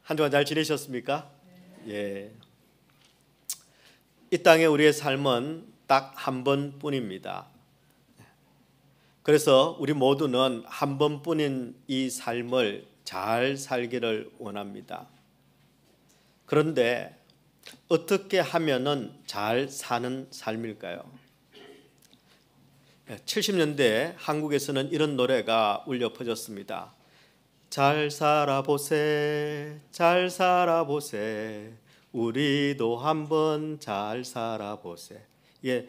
한 주간 잘 지내셨습니까? 예. 이 땅에 우리의 삶은 딱 한 번뿐입니다. 그래서 우리 모두는 한 번뿐인 이 삶을 잘 살기를 원합니다. 그런데 어떻게 하면은 잘 사는 삶일까요? 70년대 한국에서는 이런 노래가 울려 퍼졌습니다. 잘 살아보세, 잘 살아보세, 우리도 한번 잘 살아보세. 이게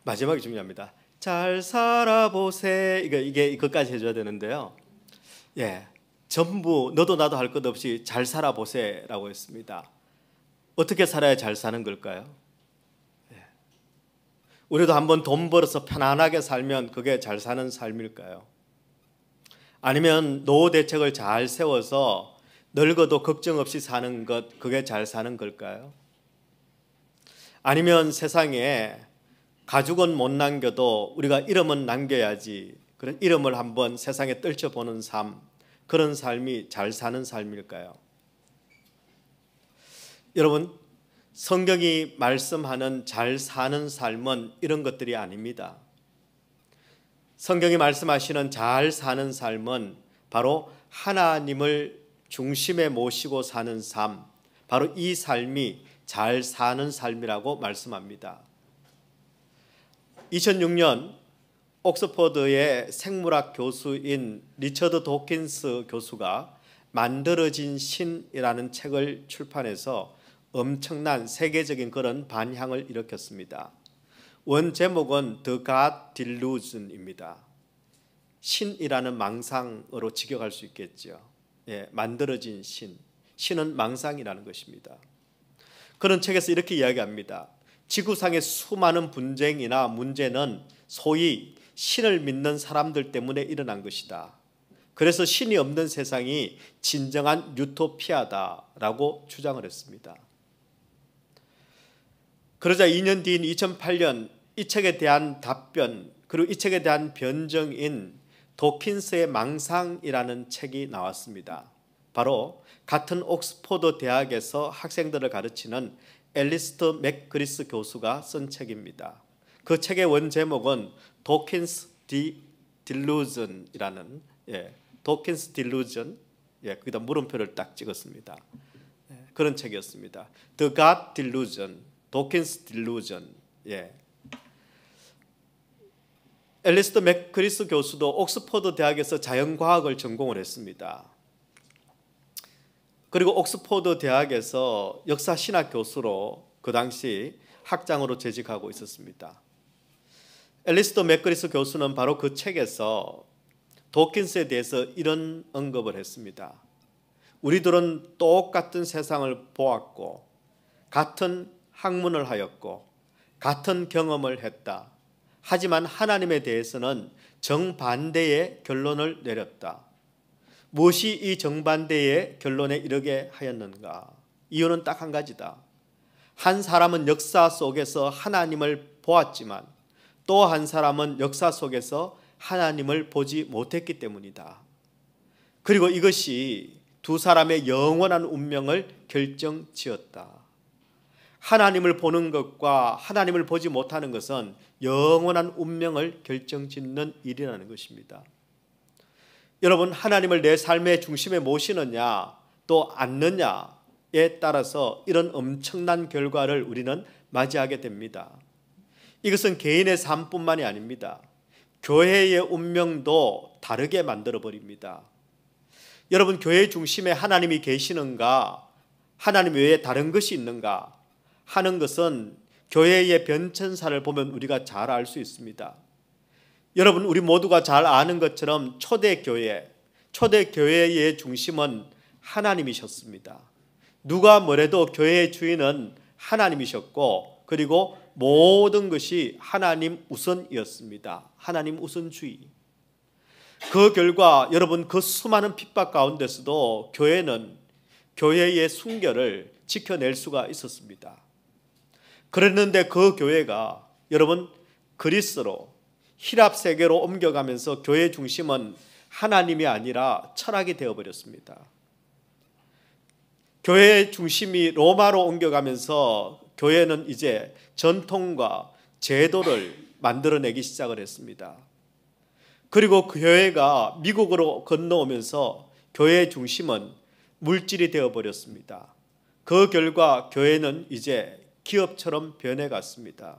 마지막이 중요합니다. 잘 살아보세. 이게 이것까지 해줘야 되는데요. 예, 전부 너도 나도 할 것 없이 잘 살아보세라고 했습니다. 어떻게 살아야 잘 사는 걸까요? 예. 우리도 한번 돈 벌어서 편안하게 살면 그게 잘 사는 삶일까요? 아니면 노후 대책을 잘 세워서 늙어도 걱정 없이 사는 것, 그게 잘 사는 걸까요? 아니면 세상에 가죽은 못 남겨도 우리가 이름은 남겨야지, 그런 이름을 한번 세상에 떨쳐보는 삶, 그런 삶이 잘 사는 삶일까요? 여러분, 성경이 말씀하는 잘 사는 삶은 이런 것들이 아닙니다. 성경이 말씀하시는 잘 사는 삶은 바로 하나님을 중심에 모시고 사는 삶, 바로 이 삶이 잘 사는 삶이라고 말씀합니다. 2006년 옥스퍼드의 생물학 교수인 리처드 도킨스 교수가 만들어진 신이라는 책을 출판해서 엄청난 세계적인 그런 반향을 일으켰습니다. 원 제목은 The God Delusion입니다. 신이라는 망상으로 직역할 수 있겠죠. 예, 만들어진 신. 신은 망상이라는 것입니다. 그런 책에서 이렇게 이야기합니다. 지구상의 수많은 분쟁이나 문제는 소위 신을 믿는 사람들 때문에 일어난 것이다. 그래서 신이 없는 세상이 진정한 유토피아다라고 주장을 했습니다. 그러자 2년 뒤인 2008년 이 책에 대한 답변, 그리고 이 책에 대한 변정인 도킨스의 망상이라는 책이 나왔습니다. 바로 같은 옥스퍼드 대학에서 학생들을 가르치는 앨리스터 맥그리스 교수가 쓴 책입니다. 그 책의 원 제목은 도킨스 딜루전이라는, 도킨스 딜루전, 거기다 물음표를 딱 찍었습니다. 그런 책이었습니다. The God Delusion, 도킨스 딜루전. 앨리스터 맥그리스 교수도 옥스퍼드 대학에서 자연과학을 전공을 했습니다. 그리고 옥스퍼드 대학에서 역사신학 교수로 그 당시 학장으로 재직하고 있었습니다. 앨리스터 맥그리스 교수는 바로 그 책에서 도킨스에 대해서 이런 언급을 했습니다. 우리들은 똑같은 세상을 보았고 같은 학문을 하였고 같은 경험을 했다. 하지만 하나님에 대해서는 정반대의 결론을 내렸다. 무엇이 이 정반대의 결론에 이르게 하였는가? 이유는 딱 한 가지다. 한 사람은 역사 속에서 하나님을 보았지만 또 한 사람은 역사 속에서 하나님을 보지 못했기 때문이다. 그리고 이것이 두 사람의 영원한 운명을 결정지었다. 하나님을 보는 것과 하나님을 보지 못하는 것은 영원한 운명을 결정짓는 일이라는 것입니다. 여러분, 하나님을 내 삶의 중심에 모시느냐 또 않느냐에 따라서 이런 엄청난 결과를 우리는 맞이하게 됩니다. 이것은 개인의 삶뿐만이 아닙니다. 교회의 운명도 다르게 만들어버립니다. 여러분, 교회 중심에 하나님이 계시는가, 하나님 외에 다른 것이 있는가 하는 것은 교회의 변천사를 보면 우리가 잘 알 수 있습니다. 여러분, 우리 모두가 잘 아는 것처럼 초대교회의 중심은 하나님이셨습니다. 누가 뭐래도 교회의 주인은 하나님이셨고, 그리고 모든 것이 하나님 우선이었습니다. 하나님 우선주의. 그 결과 여러분, 그 수많은 핍박 가운데서도 교회는 교회의 순결을 지켜낼 수가 있었습니다. 그랬는데 그 교회가 여러분 그리스로 히랍 세계로 옮겨가면서 교회 중심은 하나님이 아니라 철학이 되어버렸습니다. 교회의 중심이 로마로 옮겨가면서 교회는 이제 전통과 제도를 만들어내기 시작을 했습니다. 그리고 그 교회가 미국으로 건너오면서 교회의 중심은 물질이 되어버렸습니다. 그 결과 교회는 이제 기업처럼 변해갔습니다.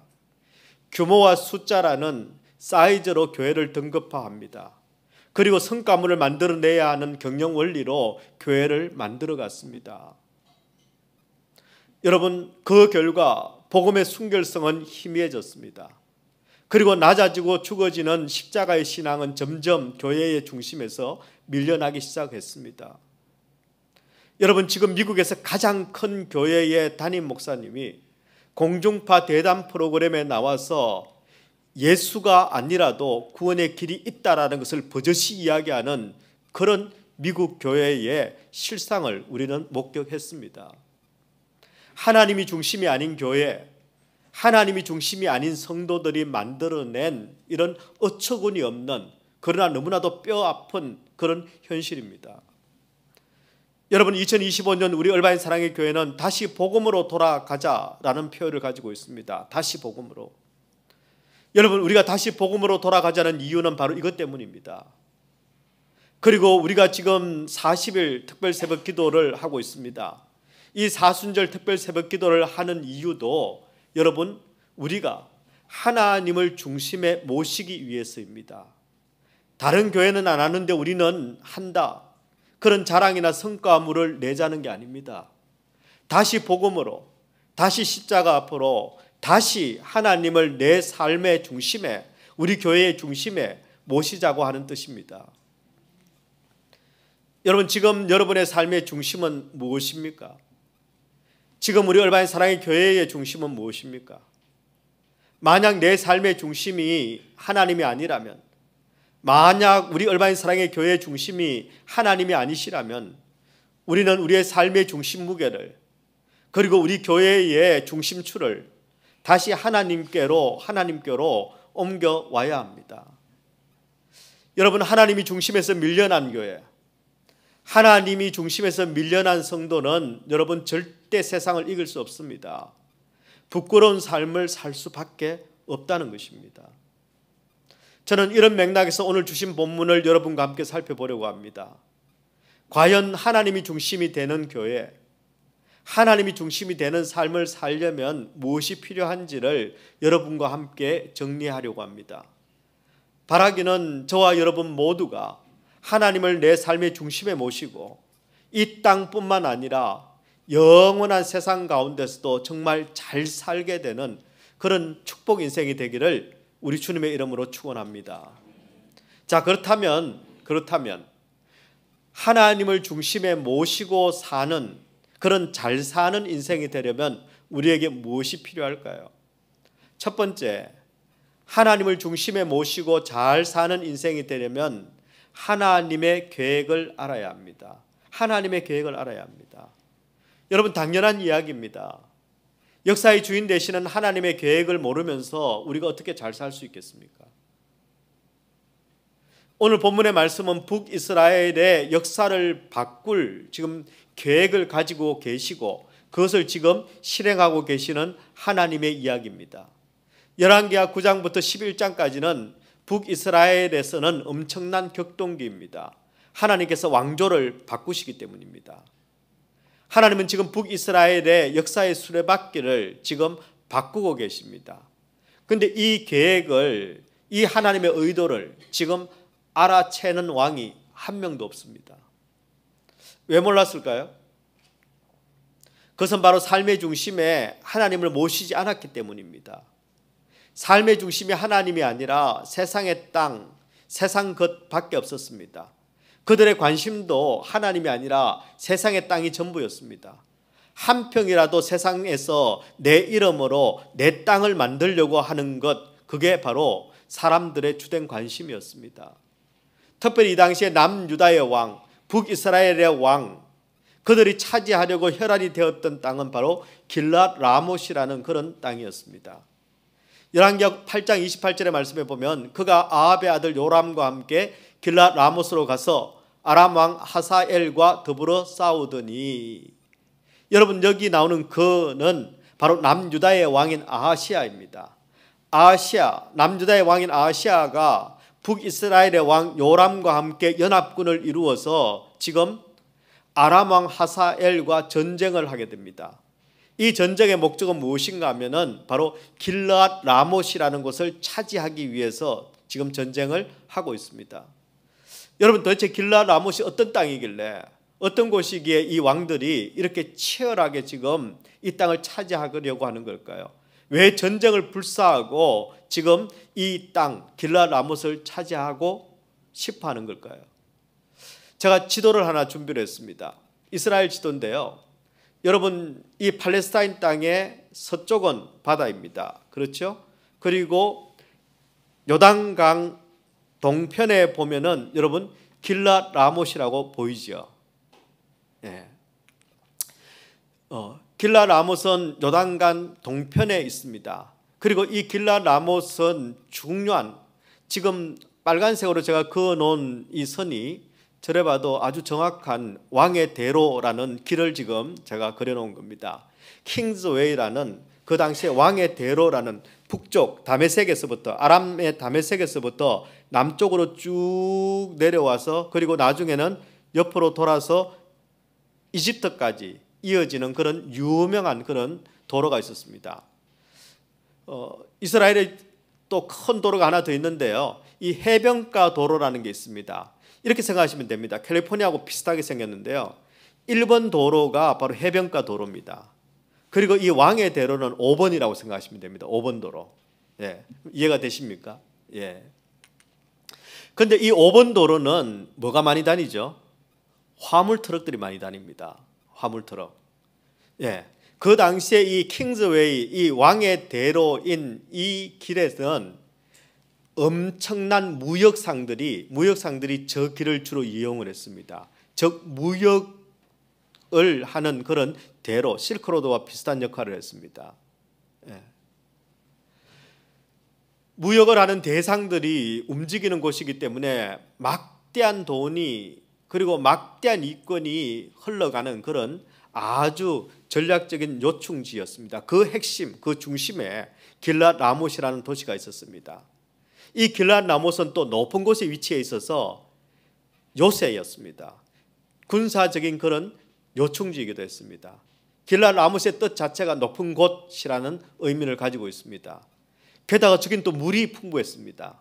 규모와 숫자라는 사이즈로 교회를 등급화합니다. 그리고 성과물을 만들어내야 하는 경영 원리로 교회를 만들어갔습니다. 여러분, 그 결과 복음의 순결성은 희미해졌습니다. 그리고 낮아지고 죽어지는 십자가의 신앙은 점점 교회의 중심에서 밀려나기 시작했습니다. 여러분, 지금 미국에서 가장 큰 교회의 담임 목사님이 공중파 대담 프로그램에 나와서 예수가 아니라도 구원의 길이 있다라는 것을 버젓이 이야기하는 그런 미국 교회의 실상을 우리는 목격했습니다. 하나님이 중심이 아닌 교회, 하나님이 중심이 아닌 성도들이 만들어낸 이런 어처구니 없는, 그러나 너무나도 뼈아픈 그런 현실입니다. 여러분, 2025년 우리 얼바인 사랑의 교회는 다시 복음으로 돌아가자라는 표현을 가지고 있습니다. 다시 복음으로. 여러분, 우리가 다시 복음으로 돌아가자는 이유는 바로 이것 때문입니다. 그리고 우리가 지금 40일 특별 새벽 기도를 하고 있습니다. 이 사순절 특별 새벽 기도를 하는 이유도 여러분, 우리가 하나님을 중심에 모시기 위해서입니다. 다른 교회는 안 하는데 우리는 한다, 그런 자랑이나 성과물을 내자는 게 아닙니다. 다시 복음으로, 다시 십자가 앞으로, 다시 하나님을 내 삶의 중심에, 우리 교회의 중심에 모시자고 하는 뜻입니다. 여러분, 지금 여러분의 삶의 중심은 무엇입니까? 지금 우리 얼바인 사랑의 교회의 중심은 무엇입니까? 만약 내 삶의 중심이 하나님이 아니라면, 만약 우리 얼바인 사랑의 교회의 중심이 하나님이 아니시라면 우리는 우리의 삶의 중심 무게를, 그리고 우리 교회의 중심추를 다시 하나님께로 옮겨와야 합니다. 여러분, 하나님이 중심에서 밀려난 교회, 하나님이 중심에서 밀려난 성도는 여러분 절대 세상을 이길 수 없습니다. 부끄러운 삶을 살 수밖에 없다는 것입니다. 저는 이런 맥락에서 오늘 주신 본문을 여러분과 함께 살펴보려고 합니다. 과연 하나님이 중심이 되는 교회, 하나님이 중심이 되는 삶을 살려면 무엇이 필요한지를 여러분과 함께 정리하려고 합니다. 바라기는 저와 여러분 모두가 하나님을 내 삶의 중심에 모시고 이 땅뿐만 아니라 영원한 세상 가운데서도 정말 잘 살게 되는 그런 축복 인생이 되기를 우리 주님의 이름으로 축원합니다. 자, 그렇다면 하나님을 중심에 모시고 사는 그런 잘 사는 인생이 되려면 우리에게 무엇이 필요할까요? 첫 번째, 하나님을 중심에 모시고 잘 사는 인생이 되려면 하나님의 계획을 알아야 합니다. 하나님의 계획을 알아야 합니다. 여러분, 당연한 이야기입니다. 역사의 주인 되시는 하나님의 계획을 모르면서 우리가 어떻게 잘 살 수 있겠습니까? 오늘 본문의 말씀은 북이스라엘의 역사를 바꿀 지금 계획을 가지고 계시고 그것을 지금 실행하고 계시는 하나님의 이야기입니다. 열왕기하 9장부터 11장까지는 북이스라엘에서는 엄청난 격동기입니다. 하나님께서 왕조를 바꾸시기 때문입니다. 하나님은 지금 북이스라엘의 역사의 수레바퀴를 지금 바꾸고 계십니다. 그런데 이 계획을, 이 하나님의 의도를 지금 알아채는 왕이 한 명도 없습니다. 왜 몰랐을까요? 그것은 바로 삶의 중심에 하나님을 모시지 않았기 때문입니다. 삶의 중심이 하나님이 아니라 세상의 땅, 세상 것밖에 없었습니다. 그들의 관심도 하나님이 아니라 세상의 땅이 전부였습니다. 한 평이라도 세상에서 내 이름으로 내 땅을 만들려고 하는 것, 그게 바로 사람들의 주된 관심이었습니다. 특별히 이 당시에 남유다의 왕, 북이스라엘의 왕, 그들이 차지하려고 혈안이 되었던 땅은 바로 길랏 라못이라는 그런 땅이었습니다. 열왕기하 8장 28절의 말씀에 보면 그가 아합의 아들 요람과 함께 길랏 라못으로 가서 아람 왕 하사엘과 더불어 싸우더니, 여러분 여기 나오는 그는 바로 남유다의 왕인 아하시아입니다. 아하시아, 남유다의 왕인 아하시아가 북이스라엘의 왕 요람과 함께 연합군을 이루어서 지금 아람 왕 하사엘과 전쟁을 하게 됩니다. 이 전쟁의 목적은 무엇인가 하면은 바로 길르앗 라못이라는 곳을 차지하기 위해서 지금 전쟁을 하고 있습니다. 여러분 도대체 길르앗 라못이 어떤 땅이길래 어떤 곳이기에 이 왕들이 이렇게 치열하게 지금 이 땅을 차지하려고 하는 걸까요? 왜 전쟁을 불사하고 지금 이 땅 길르앗 라못을 차지하고 싶어 하는 걸까요? 제가 지도를 하나 준비를 했습니다. 이스라엘 지도인데요. 여러분 이 팔레스타인 땅의 서쪽은 바다입니다. 그렇죠? 그리고 요단강 동편에 보면은 여러분 길르앗 라못이라고 보이죠. 예. 길르앗 라못은 요단강 동편에 있습니다. 그리고 이 길르앗 라못은 중요한 지금 빨간색으로 제가 그어놓은 이 선이 저래 봐도 아주 정확한 왕의 대로라는 길을 지금 제가 그려놓은 겁니다. 킹스웨이라는 그 당시에 왕의 대로라는 북쪽 다메섹에서부터 아람의 다메섹에서부터 남쪽으로 쭉 내려와서 그리고 나중에는 옆으로 돌아서 이집트까지 이어지는 그런 유명한 그런 도로가 있었습니다. 이스라엘에 또 큰 도로가 하나 더 있는데요. 이 해변가 도로라는 게 있습니다. 이렇게 생각하시면 됩니다. 캘리포니아하고 비슷하게 생겼는데요. 1번 도로가 바로 해변가 도로입니다. 그리고 이 왕의 대로는 5번이라고 생각하시면 됩니다. 5번 도로. 예. 이해가 되십니까? 예. 근데 이 5번 도로는 뭐가 많이 다니죠? 화물 트럭들이 많이 다닙니다. 화물 트럭. 예. 그 당시에 이 킹스웨이, 이 왕의 대로인 이 길에서는 엄청난 무역상들이 저 길을 주로 이용을 했습니다. 즉 무역을 하는 그런 대로 실크로드와 비슷한 역할을 했습니다. 예. 무역을 하는 대상들이 움직이는 곳이기 때문에 막대한 돈이 그리고 막대한 이권이 흘러가는 그런 아주 전략적인 요충지였습니다. 그 핵심, 그 중심에 길르앗 라못이라는 도시가 있었습니다. 이 길르앗 라못은 또 높은 곳에 위치해 있어서 요새였습니다. 군사적인 그런 요충지이기도 했습니다. 길르앗 라못의 뜻 자체가 높은 곳이라는 의미를 가지고 있습니다. 게다가 저긴 또 물이 풍부했습니다.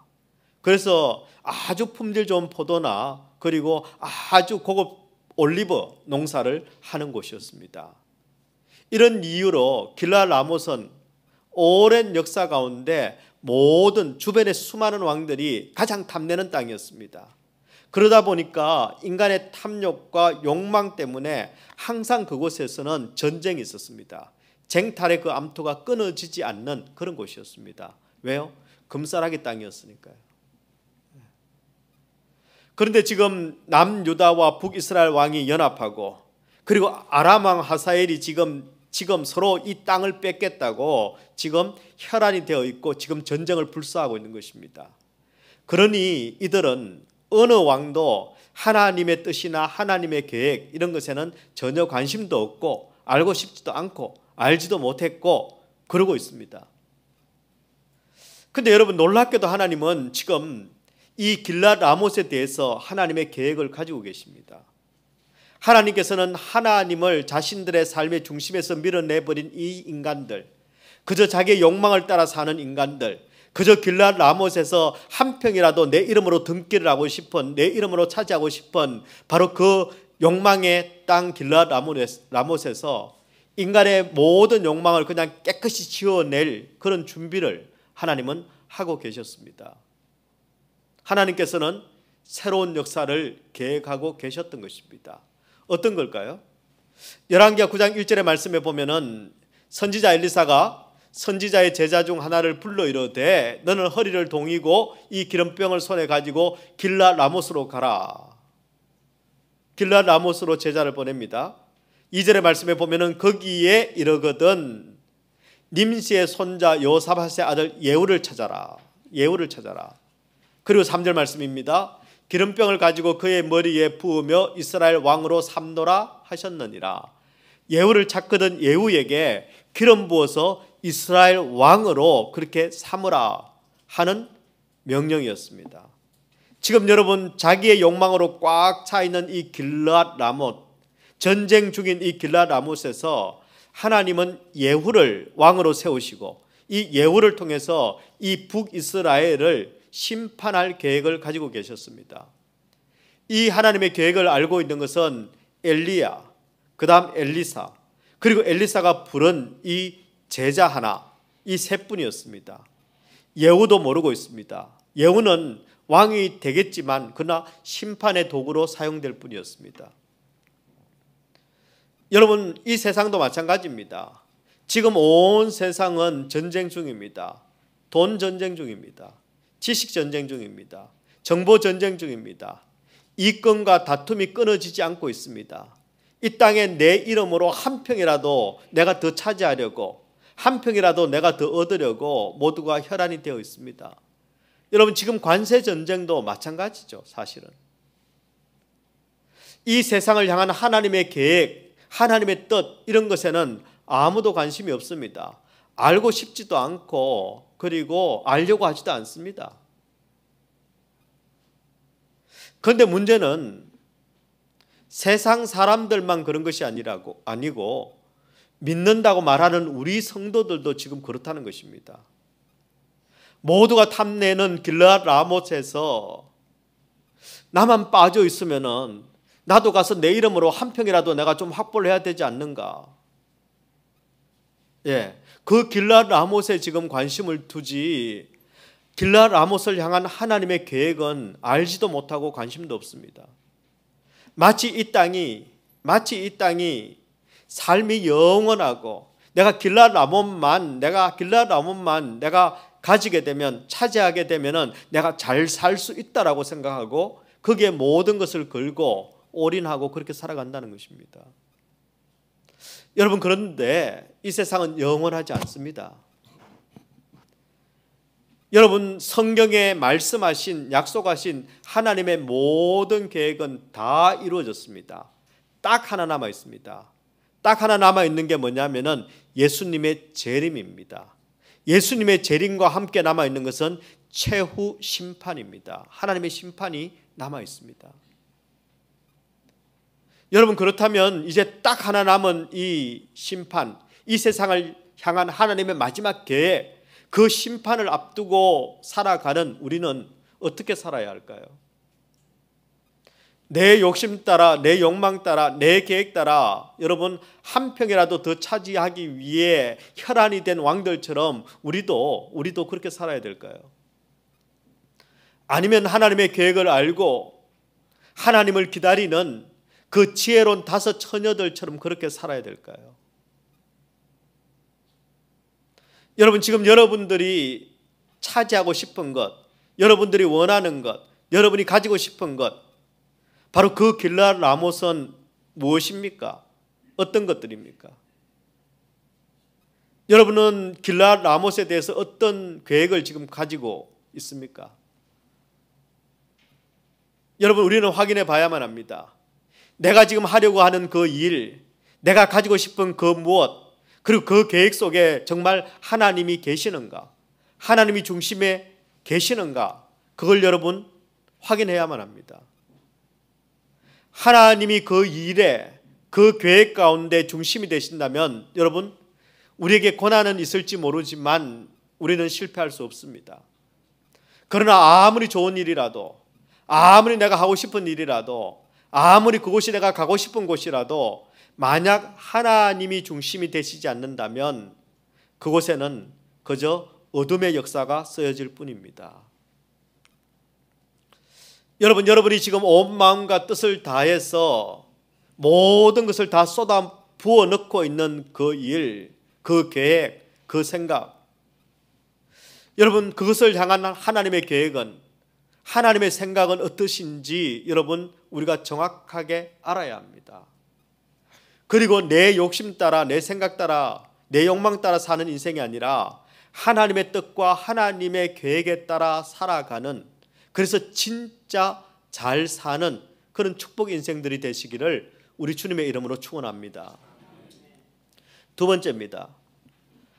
그래서 아주 품질 좋은 포도나 그리고 아주 고급 올리브 농사를 하는 곳이었습니다. 이런 이유로 길르앗 라못은 오랜 역사 가운데 모든 주변의 수많은 왕들이 가장 탐내는 땅이었습니다. 그러다 보니까 인간의 탐욕과 욕망 때문에 항상 그곳에서는 전쟁이 있었습니다. 쟁탈의 그 암투가 끊어지지 않는 그런 곳이었습니다. 왜요? 금싸라기 땅이었으니까요. 그런데 지금 남유다와 북이스라엘 왕이 연합하고 그리고 아람 왕 하사엘이 지금 서로 이 땅을 뺏겠다고 지금 혈안이 되어 있고 지금 전쟁을 불사하고 있는 것입니다. 그러니 이들은 어느 왕도 하나님의 뜻이나 하나님의 계획 이런 것에는 전혀 관심도 없고 알고 싶지도 않고 알지도 못했고 그러고 있습니다. 그런데 여러분 놀랍게도 하나님은 지금 이 길르앗 라못에 대해서 하나님의 계획을 가지고 계십니다. 하나님께서는 하나님을 자신들의 삶의 중심에서 밀어내버린 이 인간들, 그저 자기의 욕망을 따라 사는 인간들, 그저 길르앗 라못에서 한 평이라도 내 이름으로 등기를 하고 싶은, 내 이름으로 차지하고 싶은 바로 그 욕망의 땅 길르앗 라못에서 인간의 모든 욕망을 그냥 깨끗이 지워낼 그런 준비를 하나님은 하고 계셨습니다. 하나님께서는 새로운 역사를 계획하고 계셨던 것입니다. 어떤 걸까요? 열왕기하 9장 1절의 말씀에 보면은 선지자 엘리사가 선지자의 제자 중 하나를 불러 이르되 너는 허리를 동이고 이 기름병을 손에 가지고 길르앗 라못으로 가라. 길르앗 라못으로 제자를 보냅니다. 2절의 말씀에 보면은 거기에 이르거든 님시의 손자 여호사밧의 아들 예후를 찾아라. 예후를 찾아라. 그리고 3절 말씀입니다. 기름병을 가지고 그의 머리에 부으며 이스라엘 왕으로 삼노라 하셨느니라. 예후를 찾거든 예후에게 기름 부어서 이스라엘 왕으로 그렇게 삼으라 하는 명령이었습니다. 지금 여러분 자기의 욕망으로 꽉 차 있는 이 길르앗 라못, 전쟁 중인 이 길르앗 라못에서 하나님은 예후를 왕으로 세우시고 이 예후를 통해서 이 북이스라엘을 심판할 계획을 가지고 계셨습니다. 이 하나님의 계획을 알고 있는 것은 엘리야, 그 다음 엘리사, 그리고 엘리사가 부른 이 제자 하나, 이 세 분이었습니다. 예후도 모르고 있습니다. 예후는 왕이 되겠지만 그러나 심판의 도구로 사용될 뿐이었습니다. 여러분, 이 세상도 마찬가지입니다. 지금 온 세상은 전쟁 중입니다. 돈 전쟁 중입니다. 지식 전쟁 중입니다. 정보 전쟁 중입니다. 이권과 다툼이 끊어지지 않고 있습니다. 이 땅에 내 이름으로 한 평이라도 내가 더 차지하려고, 한 평이라도 내가 더 얻으려고 모두가 혈안이 되어 있습니다. 여러분, 지금 관세 전쟁도 마찬가지죠. 사실은 이 세상을 향한 하나님의 계획, 하나님의 뜻, 이런 것에는 아무도 관심이 없습니다. 알고 싶지도 않고 그리고 알려고 하지도 않습니다. 그런데 문제는 세상 사람들만 그런 것이 아니고 믿는다고 말하는 우리 성도들도 지금 그렇다는 것입니다. 모두가 탐내는 길르앗 라못에서 나만 빠져 있으면은 나도 가서 내 이름으로 한 평이라도 내가 좀 확보를 해야 되지 않는가? 예, 그 길르앗 라못에 지금 관심을 두지 길르앗 라못을 향한 하나님의 계획은 알지도 못하고 관심도 없습니다. 마치 이 땅이 삶이 영원하고 내가 길르앗 라못만 내가 가지게 되면, 차지하게 되면은 내가 잘 살 수 있다라고 생각하고 거기에 모든 것을 걸고 올인하고 그렇게 살아간다는 것입니다. 여러분, 그런데 이 세상은 영원하지 않습니다. 여러분, 성경에 말씀하신, 약속하신 하나님의 모든 계획은 다 이루어졌습니다. 딱 하나 남아 있습니다. 딱 하나 남아 있는 게 뭐냐면은 예수님의 재림입니다. 예수님의 재림과 함께 남아 있는 것은 최후 심판입니다. 하나님의 심판이 남아 있습니다. 여러분, 그렇다면 이제 딱 하나 남은 이 심판, 이 세상을 향한 하나님의 마지막 계획, 그 심판을 앞두고 살아가는 우리는 어떻게 살아야 할까요? 내 욕심 따라, 내 욕망 따라, 내 계획 따라 여러분 한 평이라도 더 차지하기 위해 혈안이 된 왕들처럼 우리도 그렇게 살아야 될까요? 아니면 하나님의 계획을 알고 하나님을 기다리는 그 지혜로운 다섯 처녀들처럼 그렇게 살아야 될까요? 여러분, 지금 여러분들이 차지하고 싶은 것, 여러분들이 원하는 것, 여러분이 가지고 싶은 것, 바로 그 길르앗 라못은 무엇입니까? 어떤 것들입니까? 여러분은 길르앗 라못에 대해서 어떤 계획을 지금 가지고 있습니까? 여러분, 우리는 확인해 봐야만 합니다. 내가 지금 하려고 하는 그 일, 내가 가지고 싶은 그 무엇, 그리고 그 계획 속에 정말 하나님이 계시는가? 하나님이 중심에 계시는가? 그걸 여러분 확인해야만 합니다. 하나님이 그 일에, 그 계획 가운데 중심이 되신다면 여러분, 우리에게 고난은 있을지 모르지만 우리는 실패할 수 없습니다. 그러나 아무리 좋은 일이라도, 아무리 내가 하고 싶은 일이라도, 아무리 그곳이 내가 가고 싶은 곳이라도 만약 하나님이 중심이 되시지 않는다면 그곳에는 그저 어둠의 역사가 쓰여질 뿐입니다. 여러분이 지금 온 마음과 뜻을 다해서 모든 것을 다 쏟아 부어 넣고 있는 그 일, 그 계획, 그 생각, 여러분, 그것을 향한 하나님의 계획은, 하나님의 생각은 어떠신지 여러분 우리가 정확하게 알아야 합니다. 그리고 내 욕심 따라, 내 생각 따라, 내 욕망 따라 사는 인생이 아니라 하나님의 뜻과 하나님의 계획에 따라 살아가는, 그래서 진짜 잘 사는 그런 축복 인생들이 되시기를 우리 주님의 이름으로 축원합니다. 두 번째입니다.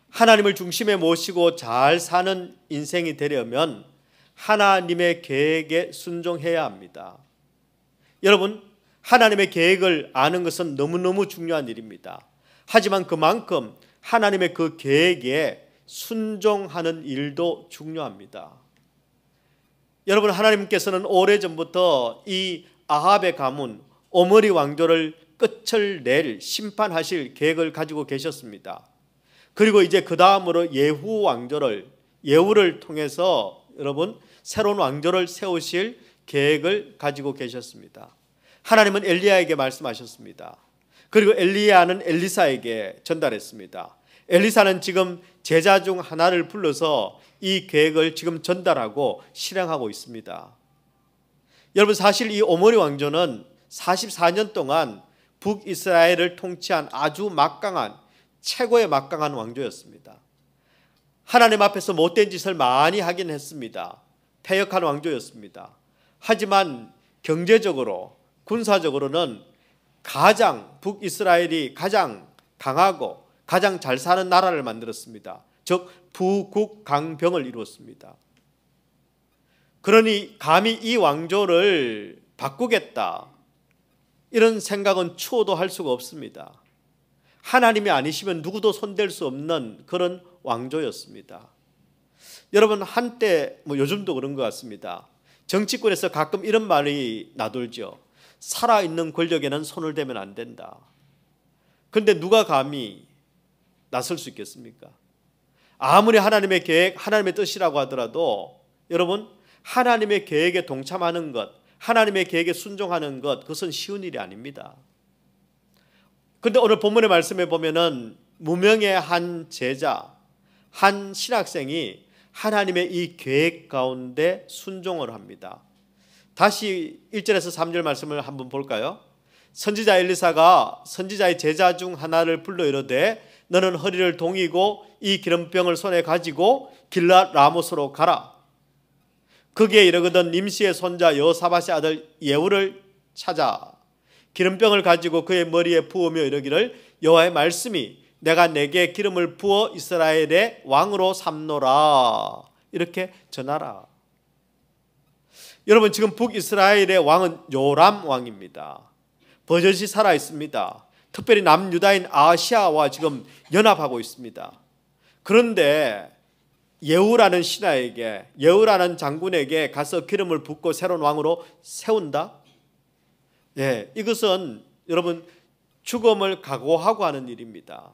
하나님을 중심에 모시고 잘 사는 인생이 되려면 하나님의 계획에 순종해야 합니다. 여러분, 하나님의 계획을 아는 것은 너무너무 중요한 일입니다. 하지만 그만큼 하나님의 그 계획에 순종하는 일도 중요합니다. 여러분, 하나님께서는 오래전부터 이 아합의 가문 오므리 왕조를 끝을 낼 심판하실 계획을 가지고 계셨습니다. 그리고 이제 그 다음으로 예후 왕조를 예후를 통해서 여러분 새로운 왕조를 세우실 계획을 가지고 계셨습니다. 하나님은 엘리야에게 말씀하셨습니다. 그리고 엘리야는 엘리사에게 전달했습니다. 엘리사는 지금 제자 중 하나를 불러서 이 계획을 지금 전달하고 실행하고 있습니다. 여러분, 사실 이 오므리 왕조는 44년 동안 북이스라엘을 통치한 아주 막강한 최고의 막강한 왕조였습니다. 하나님 앞에서 못된 짓을 많이 하긴 했습니다. 패역한 왕조였습니다. 하지만 경제적으로 군사적으로는 가장 북이스라엘이 가장 강하고 가장 잘 사는 나라를 만들었습니다. 즉 부국강병을 이루었습니다. 그러니 감히 이 왕조를 바꾸겠다 이런 생각은 추호도 할 수가 없습니다. 하나님이 아니시면 누구도 손댈 수 없는 그런 왕조였습니다. 여러분, 한때 요즘도 그런 것 같습니다. 정치권에서 가끔 이런 말이 나돌죠. 살아있는 권력에는 손을 대면 안 된다. 그런데 누가 감히 나설 수 있겠습니까? 아무리 하나님의 계획, 하나님의 뜻이라고 하더라도 여러분, 하나님의 계획에 동참하는 것, 하나님의 계획에 순종하는 것, 그것은 쉬운 일이 아닙니다. 그런데 오늘 본문의 말씀에 보면은 무명의 한 제자, 한 신학생이 하나님의 이 계획 가운데 순종을 합니다. 다시 1절에서 3절 말씀을 한번 볼까요? 선지자 엘리사가 선지자의 제자 중 하나를 불러 이르되 너는 허리를 동이고 이 기름병을 손에 가지고 길랏 라모스로 가라. 거기에 이르거든 nim시의 손자 여호사밧의 아들 예후를 찾아 기름병을 가지고 그의 머리에 부으며 이르기를 여호와의 말씀이 내가 내게 기름을 부어 이스라엘의 왕으로 삼노라. 이렇게 전하라. 여러분, 지금 북이스라엘의 왕은 요람 왕입니다. 버젓이 살아 있습니다. 특별히 남유다인 아시아와 지금 연합하고 있습니다. 그런데 예후라는 신하에게, 예후라는 장군에게 가서 기름을 붓고 새로운 왕으로 세운다? 예, 이것은 여러분 죽음을 각오하고 하는 일입니다.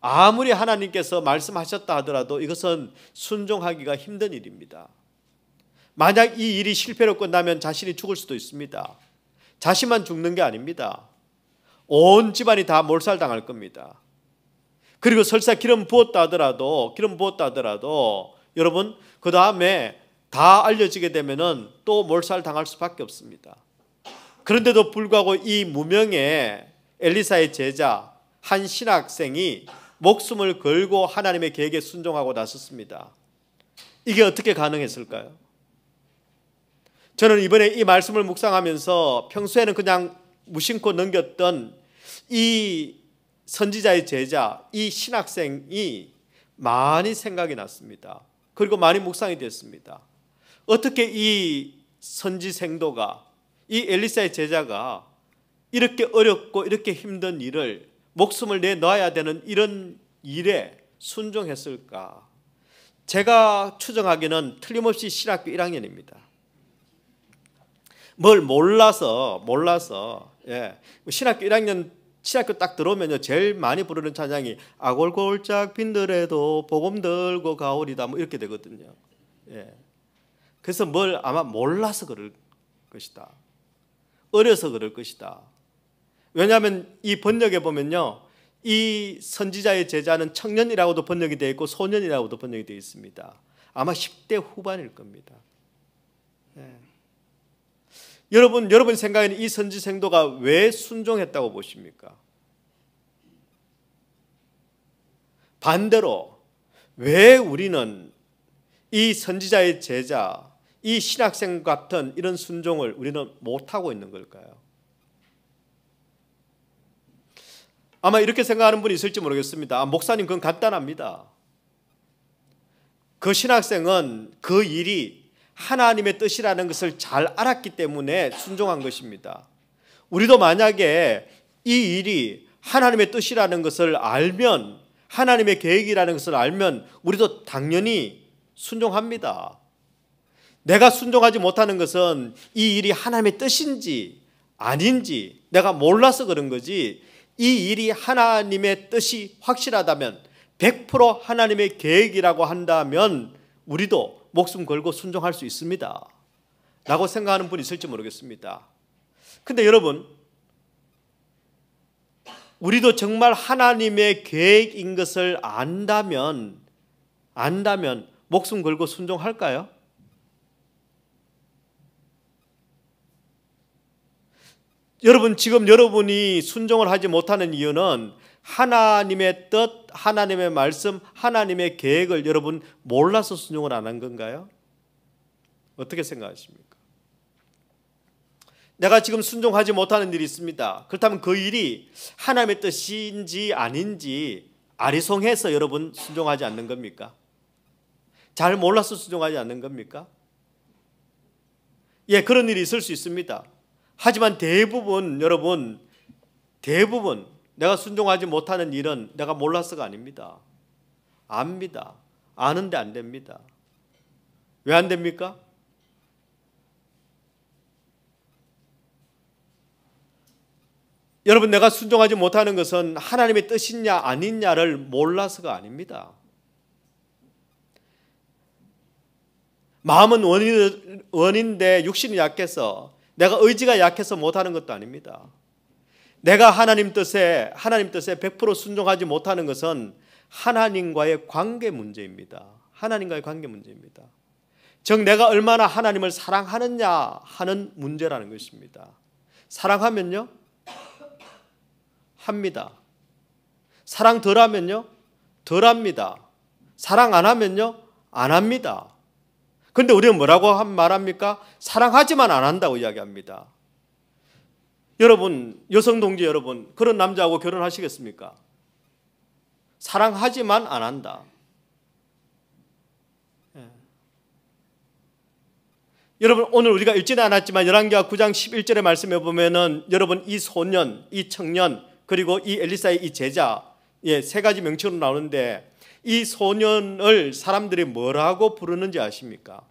아무리 하나님께서 말씀하셨다 하더라도 이것은 순종하기가 힘든 일입니다. 만약 이 일이 실패로 끝나면 자신이 죽을 수도 있습니다. 자신만 죽는 게 아닙니다. 온 집안이 다 몰살당할 겁니다. 그리고 설사 기름 부었다 하더라도 여러분 그 다음에 다 알려지게 되면은 또 몰살당할 수밖에 없습니다. 그런데도 불구하고 이 무명의 엘리사의 제자 한 신학생이 목숨을 걸고 하나님의 계획에 순종하고 나섰습니다. 이게 어떻게 가능했을까요? 저는 이번에 이 말씀을 묵상하면서 평소에는 그냥 무심코 넘겼던 이 선지자의 제자, 이 신학생이 많이 생각이 났습니다. 그리고 많이 묵상이 됐습니다. 어떻게 이 선지생도가, 이 엘리사의 제자가 이렇게 어렵고 이렇게 힘든 일을 목숨을 내놔야 되는 이런 일에 순종했을까? 제가 추정하기는 틀림없이 신학교 1학년입니다. 뭘 몰라서 신학교 1학년 신학교 딱 들어오면요 제일 많이 부르는 찬양이 아골골짝 빈들에도 복음 들고 가오리다 뭐 이렇게 되거든요. 예. 그래서 뭘 아마 몰라서 그럴 것이다. 어려서 그럴 것이다. 왜냐하면 이 번역에 보면요 이 선지자의 제자는 청년이라고도 번역이 되어 있고 소년이라고도 번역이 되어 있습니다. 아마 10대 후반일 겁니다. 예. 여러분 생각에는 이 선지생도가 왜 순종했다고 보십니까? 반대로 왜 우리는 이 선지자의 제자, 이 신학생 같은 이런 순종을 우리는 못하고 있는 걸까요? 아마 이렇게 생각하는 분이 있을지 모르겠습니다. 목사님, 그건 간단합니다. 그 신학생은 그 일이 하나님의 뜻이라는 것을 잘 알았기 때문에 순종한 것입니다. 우리도 만약에 이 일이 하나님의 뜻이라는 것을 알면, 하나님의 계획이라는 것을 알면 우리도 당연히 순종합니다. 내가 순종하지 못하는 것은 이 일이 하나님의 뜻인지 아닌지 내가 몰라서 그런 거지, 이 일이 하나님의 뜻이 확실하다면, 100% 하나님의 계획이라고 한다면 우리도 목숨 걸고 순종할 수 있습니다 라고 생각하는 분이 있을지 모르겠습니다. 근데 여러분, 우리도 정말 하나님의 계획인 것을 안다면 목숨 걸고 순종할까요? 여러분, 지금 여러분이 순종을 하지 못하는 이유는 하나님의 뜻, 하나님의 말씀, 하나님의 계획을 여러분 몰라서 순종을 안 한 건가요? 어떻게 생각하십니까? 내가 지금 순종하지 못하는 일이 있습니다. 그렇다면 그 일이 하나님의 뜻인지 아닌지 아리송해서 여러분 순종하지 않는 겁니까? 잘 몰라서 순종하지 않는 겁니까? 예, 그런 일이 있을 수 있습니다. 하지만 대부분 내가 순종하지 못하는 일은 내가 몰라서가 아닙니다. 압니다. 아는데 안 됩니다. 왜 안 됩니까? 여러분, 내가 순종하지 못하는 것은 하나님의 뜻이냐 아니냐를 몰라서가 아닙니다. 마음은 원인데 육신이 약해서, 내가 의지가 약해서 못하는 것도 아닙니다. 내가 하나님 뜻에 100% 순종하지 못하는 것은 하나님과의 관계 문제입니다. 하나님과의 관계 문제입니다. 즉 내가 얼마나 하나님을 사랑하느냐 하는 문제라는 것입니다. 사랑하면요? 합니다. 사랑 덜하면요? 덜합니다. 사랑 안 하면요? 안 합니다. 그런데 우리는 뭐라고 말합니까? 사랑하지만 안 한다고 이야기합니다. 여러분, 여성 동지 여러분, 그런 남자하고 결혼하시겠습니까? 사랑하지만 안 한다. 예. 여러분, 오늘 우리가 읽지는 않았지만 열왕기하 9장 11절의 말씀에 보면은 여러분, 이 소년, 이 청년, 그리고 이 엘리사의 이 제자, 세 가지 명칭으로 나오는데 이 소년을 사람들이 뭐라고 부르는지 아십니까?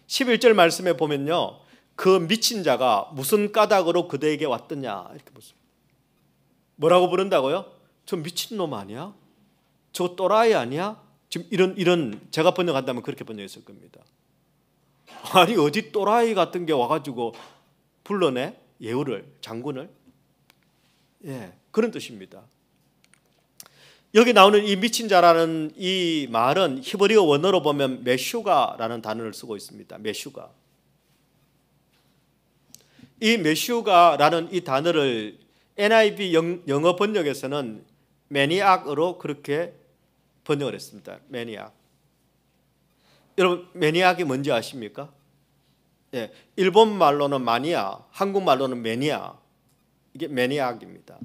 11절 말씀에 보면요, 그 미친 자가 무슨 까닭으로 그대에게 왔더냐 이렇게 묻습니다. 뭐라고 부른다고요? 저 미친놈 아니야? 저 또라이 아니야? 지금 이런 제가 번역한다면 그렇게 번역했을 겁니다. 아니 어디 또라이 같은 게 와가지고 불러내? 예후를, 장군을? 예, 그런 뜻입니다. 여기 나오는 이 미친 자라는 이 말은 히브리어 원어로 보면 메슈가라는 단어를 쓰고 있습니다. 메슈가. 이 메슈가라는 이 단어를 NIV 영어 번역에서는 매니악으로 그렇게 번역을 했습니다. 매니악. 여러분, 매니악이 뭔지 아십니까? 예, 일본 말로는 마니아, 한국말로는 매니아. 이게 매니악입니다.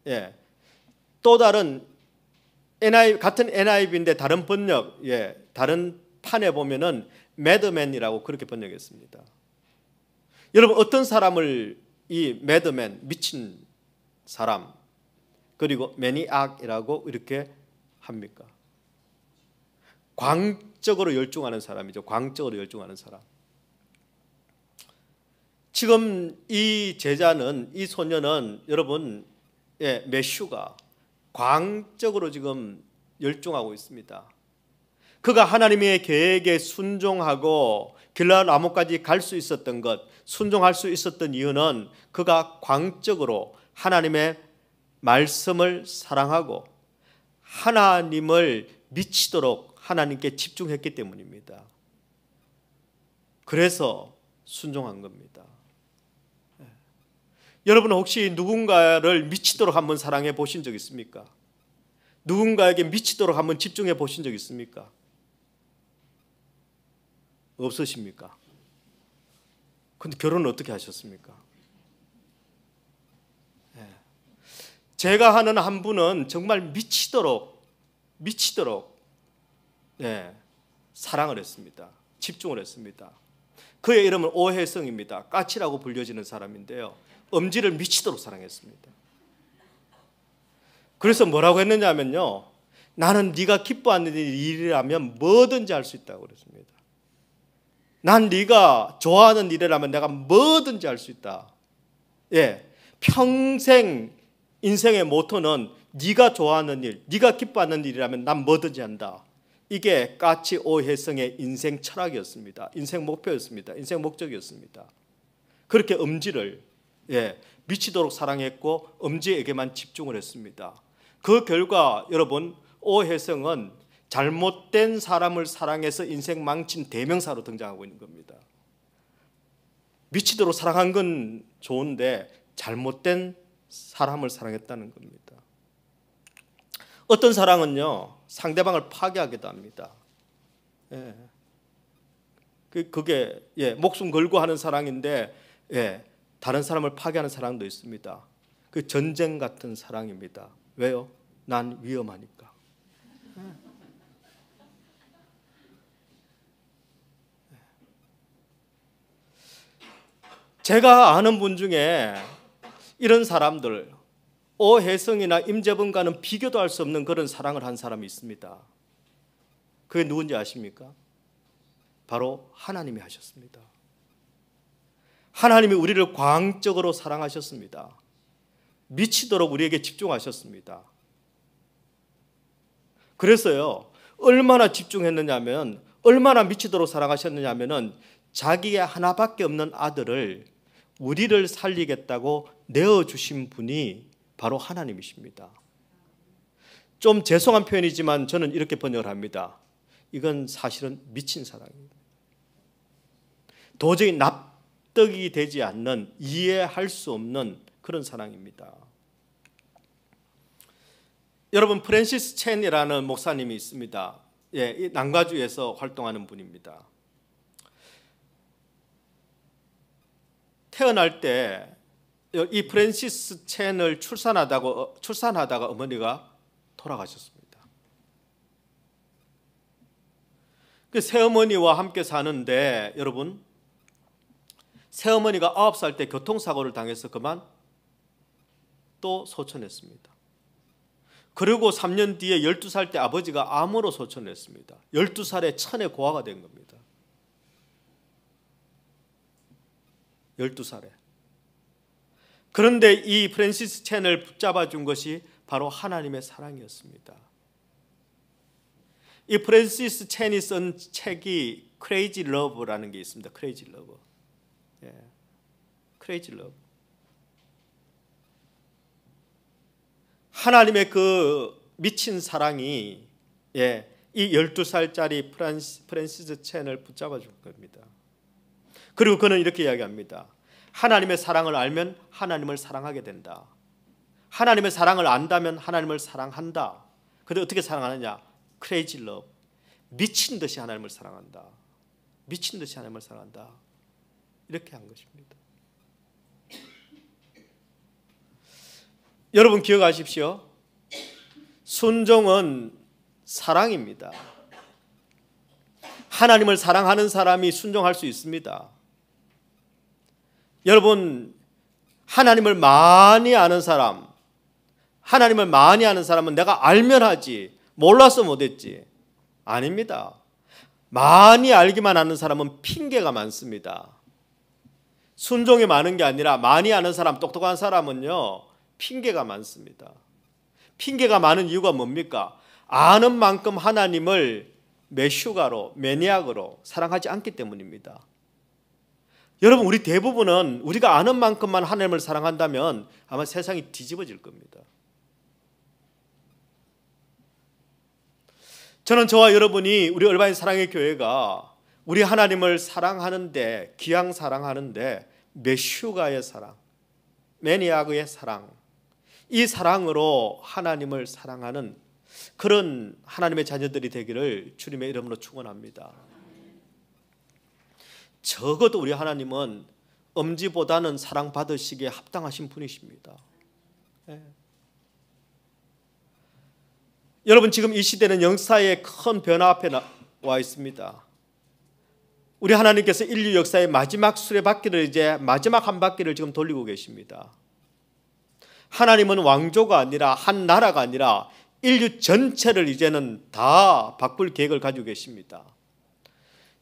예. 또 다른 같은 NIV인데 다른 번역, 다른 판에 보면은 매드맨이라고 그렇게 번역했습니다. 여러분, 어떤 사람을 이 매드맨, 미친 사람, 그리고 매니악이라고 이렇게 합니까? 광적으로 열중하는 사람이죠. 광적으로 열중하는 사람. 지금 이 제자는, 이 소년은 여러분, 메슈가 광적으로 지금 열중하고 있습니다. 그가 하나님의 계획에 순종하고 길라 나무까지 갈 수 있었던 것, 순종할 수 있었던 이유는 그가 광적으로 하나님의 말씀을 사랑하고 하나님을 미치도록 하나님께 집중했기 때문입니다. 그래서 순종한 겁니다. 여러분은 혹시 누군가를 미치도록 한번 사랑해 보신 적 있습니까? 누군가에게 미치도록 한번 집중해 보신 적 있습니까? 없으십니까? 근데 결혼은 어떻게 하셨습니까? 제가 하는 한 분은 정말 미치도록 사랑을 했습니다. 집중을 했습니다. 그의 이름은 오혜성입니다. 까치라고 불려지는 사람인데요, 엄지를 미치도록 사랑했습니다. 그래서 뭐라고 했느냐면요, 나는 네가 기뻐하는 일이라면 뭐든지 할 수 있다고 그랬습니다. 난 네가 좋아하는 일이라면 내가 뭐든지 할 수 있다. 평생 인생의 모토는 네가 좋아하는 일, 네가 기뻐하는 일이라면 난 뭐든지 한다. 이게 까치 오혜성의 인생 철학이었습니다. 인생 목표였습니다. 인생 목적이었습니다. 그렇게 엄지를 미치도록 사랑했고 엄지에게만 집중을 했습니다. 그 결과 여러분, 오혜성은 잘못된 사람을 사랑해서 인생 망친 대명사로 등장하고 있는 겁니다. 미치도록 사랑한 건 좋은데 잘못된 사람을 사랑했다는 겁니다. 어떤 사랑은요, 상대방을 파괴하기도 합니다. 그게 목숨 걸고 하는 사랑인데 다른 사람을 파괴하는 사랑도 있습니다. 그 전쟁 같은 사랑입니다. 왜요? 난 위험하니까. 제가 아는 분 중에 이런 사람들, 오혜성이나 임재범과는 비교도 할 수 없는 그런 사랑을 한 사람이 있습니다. 그게 누군지 아십니까? 바로 하나님이 하셨습니다. 하나님이 우리를 광적으로 사랑하셨습니다. 미치도록 우리에게 집중하셨습니다. 그래서요, 얼마나 집중했느냐면, 얼마나 미치도록 사랑하셨느냐면은 자기의 하나밖에 없는 아들을, 우리를 살리겠다고 내어주신 분이 바로 하나님이십니다. 좀 죄송한 표현이지만 저는 이렇게 번역을 합니다. 이건 사실은 미친 사랑입니다. 도저히 납득이 되지 않는, 이해할 수 없는 그런 사랑입니다. 여러분, 프랜시스 첸이라는 목사님이 있습니다. 이 남가주에서 활동하는 분입니다. 태어날 때 이 프랜시스 첸을 출산하다가 어머니가 돌아가셨습니다. 그 새어머니와 함께 사는데 여러분, 새어머니가 9살 때 교통사고를 당해서 그만 또 소천했습니다. 그리고 3년 뒤에 12살 때 아버지가 암으로 소천했습니다. 12살에 천의 고아가 된 겁니다. 12살에. 그런데 이 프랜시스 첸을 붙잡아 준 것이 바로 하나님의 사랑이었습니다. 이 프랜시스 첸이 쓴 책이 크레이지 러브라는 게 있습니다. 크레이지 러브. 크레이지 러브. 하나님의 그 미친 사랑이 이 12살짜리 프랜시스 첸을 붙잡아 준 겁니다. 그리고 그는 이렇게 이야기합니다. 하나님의 사랑을 알면 하나님을 사랑하게 된다. 하나님의 사랑을 안다면 하나님을 사랑한다. 그런데 어떻게 사랑하느냐? 크레이지 러브. 미친 듯이 하나님을 사랑한다. 미친 듯이 하나님을 사랑한다. 이렇게 한 것입니다. 여러분 기억하십시오. 순종은 사랑입니다. 하나님을 사랑하는 사람이 순종할 수 있습니다. 여러분, 하나님을 많이 아는 사람, 하나님을 많이 아는 사람은 내가 알면 하지, 몰라서 못했지. 아닙니다. 많이 알기만 하는 사람은 핑계가 많습니다. 순종이 많은 게 아니라 많이 아는 사람, 똑똑한 사람은요, 핑계가 많습니다. 핑계가 많은 이유가 뭡니까? 아는 만큼 하나님을 메슈가로, 매니악으로 사랑하지 않기 때문입니다. 여러분, 우리 대부분은 우리가 아는 만큼만 하나님을 사랑한다면 아마 세상이 뒤집어질 겁니다. 저는 저와 여러분이, 우리 얼바인 사랑의 교회가 우리 하나님을 사랑하는데, 귀양 사랑하는데 메슈가의 사랑, 매니악의 사랑, 이 사랑으로 하나님을 사랑하는 그런 하나님의 자녀들이 되기를 주님의 이름으로 축원합니다. 적어도 우리 하나님은 엄지보다는 사랑받으시기에 합당하신 분이십니다. 여러분 지금 이 시대는 역사의 큰 변화 앞에 와 있습니다. 우리 하나님께서 인류 역사의 마지막 수레바퀴를 이제 마지막 한 바퀴를 지금 돌리고 계십니다. 하나님은 왕조가 아니라 한 나라가 아니라 인류 전체를 이제는 다 바꿀 계획을 가지고 계십니다.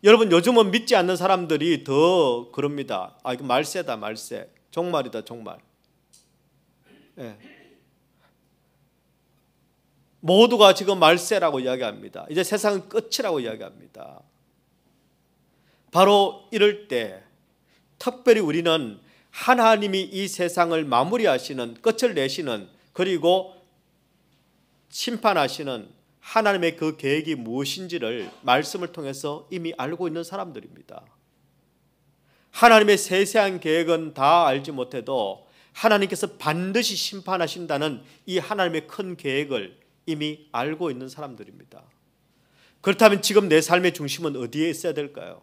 여러분 요즘은 믿지 않는 사람들이 더 그럽니다. 아 이거 말세다 말세. 종말이다 종말. 예. 모두가 지금 말세라고 이야기합니다. 이제 세상은 끝이라고 이야기합니다. 바로 이럴 때 특별히 우리는 하나님이 이 세상을 마무리하시는 끝을 내시는 그리고 심판하시는 하나님의 그 계획이 무엇인지를 말씀을 통해서 이미 알고 있는 사람들입니다. 하나님의 세세한 계획은 다 알지 못해도 하나님께서 반드시 심판하신다는 이 하나님의 큰 계획을 이미 알고 있는 사람들입니다. 그렇다면 지금 내 삶의 중심은 어디에 있어야 될까요?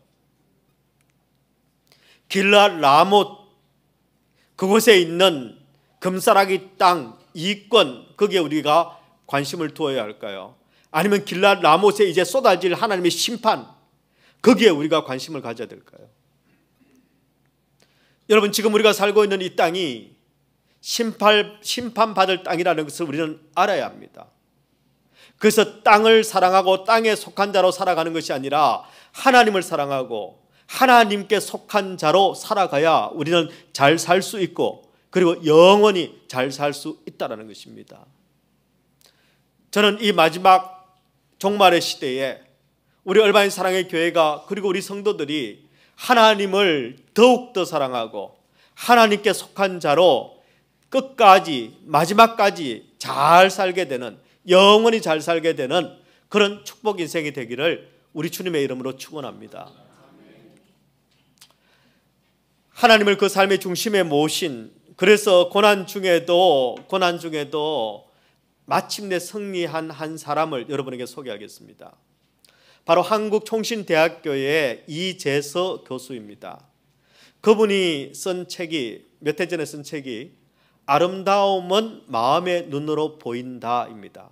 길앗 라못 그곳에 있는 금싸라기 땅 이권 거기에 우리가 관심을 두어야 할까요? 아니면 길앗 라못에 이제 쏟아질 하나님의 심판 거기에 우리가 관심을 가져야 될까요? 여러분 지금 우리가 살고 있는 이 땅이 심판받을 땅이라는 것을 우리는 알아야 합니다. 그래서 땅을 사랑하고 땅에 속한 자로 살아가는 것이 아니라 하나님을 사랑하고 하나님께 속한 자로 살아가야 우리는 잘 살 수 있고 그리고 영원히 잘 살 수 있다는 것입니다. 저는 이 마지막 종말의 시대에 우리 얼바인 사랑의 교회가 그리고 우리 성도들이 하나님을 더욱더 사랑하고 하나님께 속한 자로 끝까지 마지막까지 잘 살게 되는 영원히 잘 살게 되는 그런 축복 인생이 되기를 우리 주님의 이름으로 축원합니다. 하나님을 그 삶의 중심에 모신 그래서 고난 중에도 마침내 승리한 한 사람을 여러분에게 소개하겠습니다. 바로 한국총신대학교의 이재서 교수입니다. 그분이 쓴 책이 몇 해 전에 쓴 책이 아름다움은 마음의 눈으로 보인다입니다.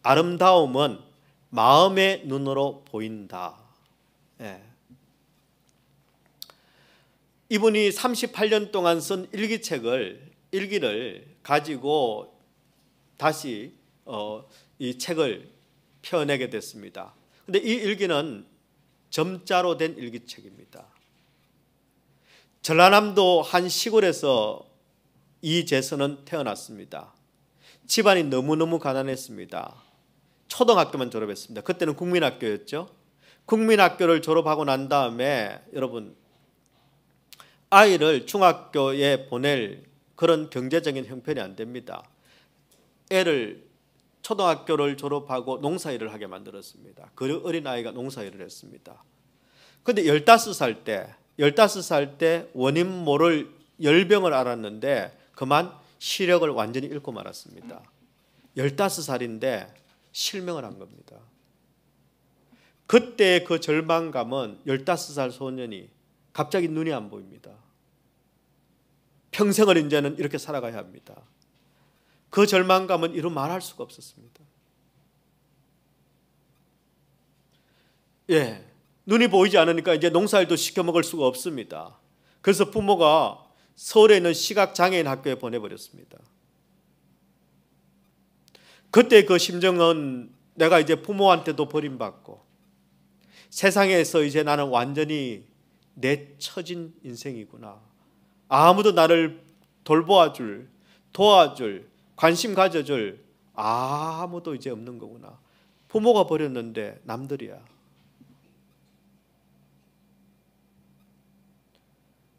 아름다움은 마음의 눈으로 보인다. 예. 이분이 38년 동안 쓴 일기를 가지고 다시 이 책을 펴내게 됐습니다. 그런데 이 일기는 점자로 된 일기책입니다. 전라남도 한 시골에서 이재서는 태어났습니다. 집안이 너무너무 가난했습니다. 초등학교만 졸업했습니다. 그때는 국민학교였죠. 국민학교를 졸업하고 난 다음에 여러분 아이를 중학교에 보낼 그런 경제적인 형편이 안 됩니다. 애를 초등학교를 졸업하고 농사일을 하게 만들었습니다. 그 어린아이가 농사일을 했습니다. 그런데 15살 때 원인 모를 열병을 앓았는데 그만 시력을 완전히 잃고 말았습니다. 15살인데 실명을 한 겁니다. 그때 그 절망감은 15살 소년이 갑자기 눈이 안 보입니다. 평생을 이제는 이렇게 살아가야 합니다. 그 절망감은 이루 말할 수가 없었습니다. 예, 눈이 보이지 않으니까 이제 농사일도 시켜 먹을 수가 없습니다. 그래서 부모가 서울에 있는 시각장애인 학교에 보내버렸습니다. 그때 그 심정은 내가 이제 부모한테도 버림받고 세상에서 이제 나는 완전히 내쳐진 인생이구나. 아무도 나를 돌보아줄, 도와줄, 관심 가져줄 아무도 이제 없는 거구나. 부모가 버렸는데 남들이야.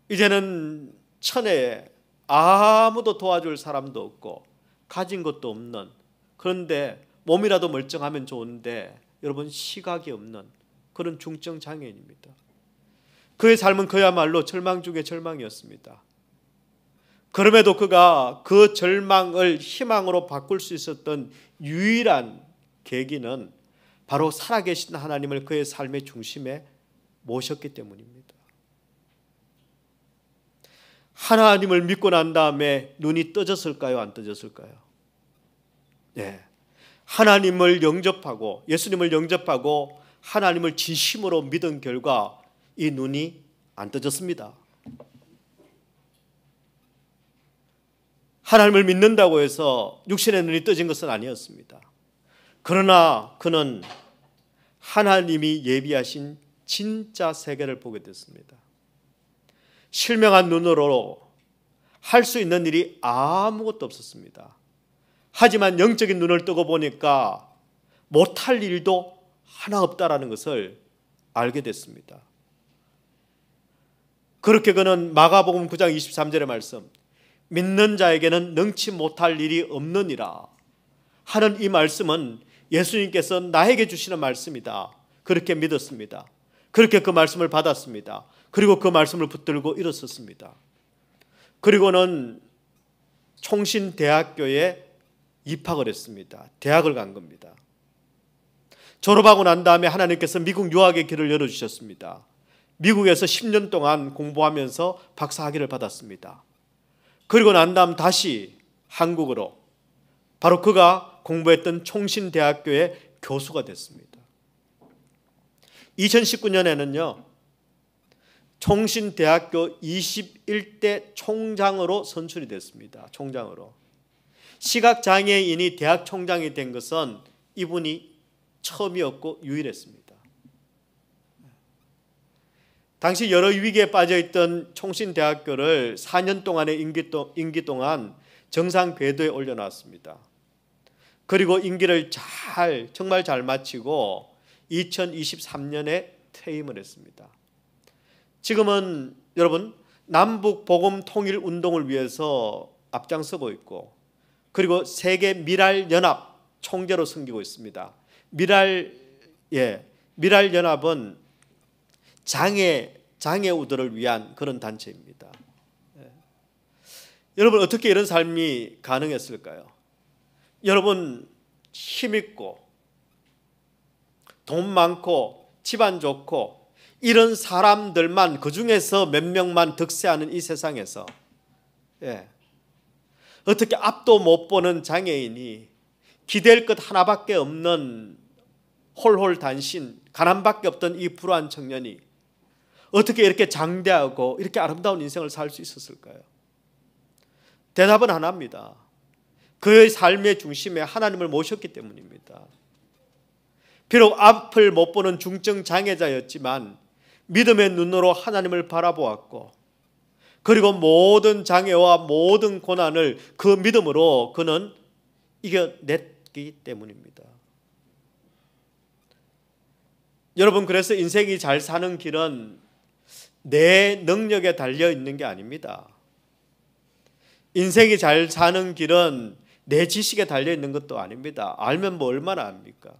이제는 천에 아무도 도와줄 사람도 없고 가진 것도 없는, 그런데 몸이라도 멀쩡하면 좋은데 여러분 시각이 없는 그런 중증 장애인입니다. 그의 삶은 그야말로 절망 중에 절망이었습니다. 그럼에도 그가 그 절망을 희망으로 바꿀 수 있었던 유일한 계기는 바로 살아계신 하나님을 그의 삶의 중심에 모셨기 때문입니다. 하나님을 믿고 난 다음에 눈이 떠졌을까요? 안 떠졌을까요? 네. 하나님을 영접하고 예수님을 영접하고 하나님을 진심으로 믿은 결과 이 눈이 안 떠졌습니다. 하나님을 믿는다고 해서 육신의 눈이 떠진 것은 아니었습니다. 그러나 그는 하나님이 예비하신 진짜 세계를 보게 됐습니다. 실명한 눈으로 할 수 있는 일이 아무것도 없었습니다. 하지만 영적인 눈을 뜨고 보니까 못할 일도 하나 없다라는 것을 알게 됐습니다. 그렇게 그는 마가복음 9장 23절의 말씀, 믿는 자에게는 능치 못할 일이 없느니라 하는 이 말씀은 예수님께서 나에게 주시는 말씀이다. 그렇게 믿었습니다. 그렇게 그 말씀을 받았습니다. 그리고 그 말씀을 붙들고 일어섰습니다. 그리고는 총신대학교에 입학을 했습니다. 대학을 간 겁니다. 졸업하고 난 다음에 하나님께서 미국 유학의 길을 열어주셨습니다. 미국에서 10년 동안 공부하면서 박사학위를 받았습니다. 그리고 난 다음 다시 한국으로 바로 그가 공부했던 총신대학교의 교수가 됐습니다. 2019년에는요. 총신대학교 21대 총장으로 선출이 됐습니다. 총장으로. 시각장애인이 대학 총장이 된 것은 이분이 처음이었고 유일했습니다. 당시 여러 위기에 빠져있던 총신대학교를 4년 동안의 임기 동안 정상 궤도에 올려놨습니다. 그리고 임기를 정말 잘 마치고 2023년에 퇴임을 했습니다. 지금은 여러분 남북 복음 통일 운동을 위해서 앞장서고 있고 그리고 세계 미랄 연합 총재로 섬기고 있습니다. 미랄 연합은 장애우들을 위한 그런 단체입니다. 여러분 어떻게 이런 삶이 가능했을까요? 여러분 힘있고 돈 많고 집안 좋고 이런 사람들만 그중에서 몇 명만 득세하는 이 세상에서 어떻게 앞도 못 보는 장애인이 기댈 것 하나밖에 없는 홀홀단신 가난밖에 없던 이 불우한 청년이 어떻게 이렇게 장대하고 이렇게 아름다운 인생을 살 수 있었을까요? 대답은 하나입니다. 그의 삶의 중심에 하나님을 모셨기 때문입니다. 비록 앞을 못 보는 중증 장애자였지만 믿음의 눈으로 하나님을 바라보았고 그리고 모든 장애와 모든 고난을 그 믿음으로 그는 이겨냈기 때문입니다. 여러분 그래서 인생이 잘 사는 길은 내 능력에 달려 있는 게 아닙니다. 인생이 잘 사는 길은 내 지식에 달려 있는 것도 아닙니다. 알면 뭐 얼마나 압니까?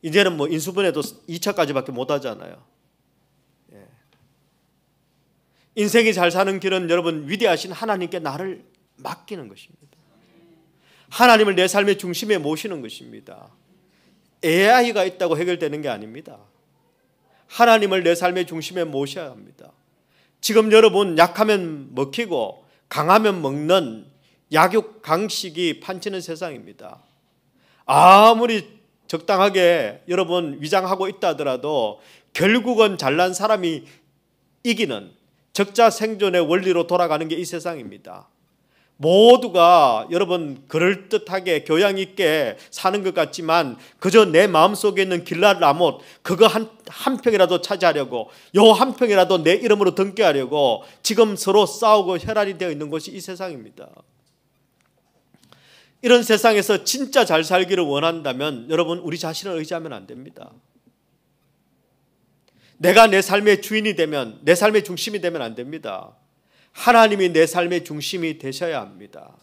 이제는 뭐 인수분해도 2차까지밖에 못 하잖아요. 인생이 잘 사는 길은 여러분 위대하신 하나님께 나를 맡기는 것입니다. 하나님을 내 삶의 중심에 모시는 것입니다. AI가 있다고 해결되는 게 아닙니다. 하나님을 내 삶의 중심에 모셔야 합니다. 지금 여러분 약하면 먹히고 강하면 먹는 약육 강식이 판치는 세상입니다. 아무리 적당하게 여러분 위장하고 있다 하더라도 결국은 잘난 사람이 이기는 적자 생존의 원리로 돌아가는 게 이 세상입니다. 모두가 여러분 그럴듯하게 교양 있게 사는 것 같지만 그저 내 마음속에 있는 길랄 라못 그거 한 평이라도 차지하려고 요 한 평이라도 내 이름으로 등게 하려고 지금 서로 싸우고 혈안이 되어 있는 것이 이 세상입니다. 이런 세상에서 진짜 잘 살기를 원한다면 여러분 우리 자신을 의지하면 안 됩니다. 내가 내 삶의 주인이 되면 내 삶의 중심이 되면 안 됩니다. 하나님이 내 삶의 중심이 되셔야 합니다.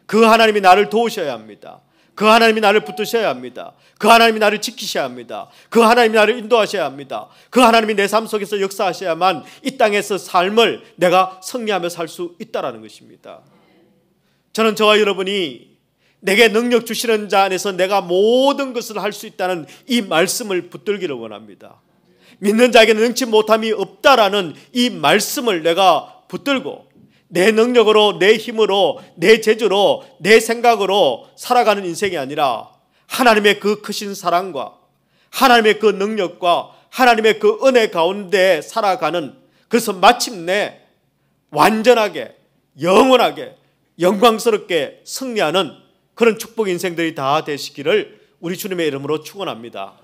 그 하나님이 나를 도우셔야 합니다. 그 하나님이 나를 붙드셔야 합니다. 그 하나님이 나를 지키셔야 합니다. 그 하나님이 나를 인도하셔야 합니다. 그 하나님이 내 삶 속에서 역사하셔야만 이 땅에서 삶을 내가 승리하며 살 수 있다는 것입니다. 저는 저와 여러분이 내게 능력 주시는 자 안에서 내가 모든 것을 할 수 있다는 이 말씀을 붙들기를 원합니다. 믿는 자에게는 능치 못함이 없다라는 이 말씀을 내가 붙들고 내 능력으로, 내 힘으로, 내 재주로, 내 생각으로 살아가는 인생이 아니라 하나님의 그 크신 사랑과 하나님의 그 능력과 하나님의 그 은혜 가운데 살아가는, 그래서 마침내 완전하게, 영원하게, 영광스럽게 승리하는 그런 축복 인생들이 다 되시기를 우리 주님의 이름으로 축원합니다.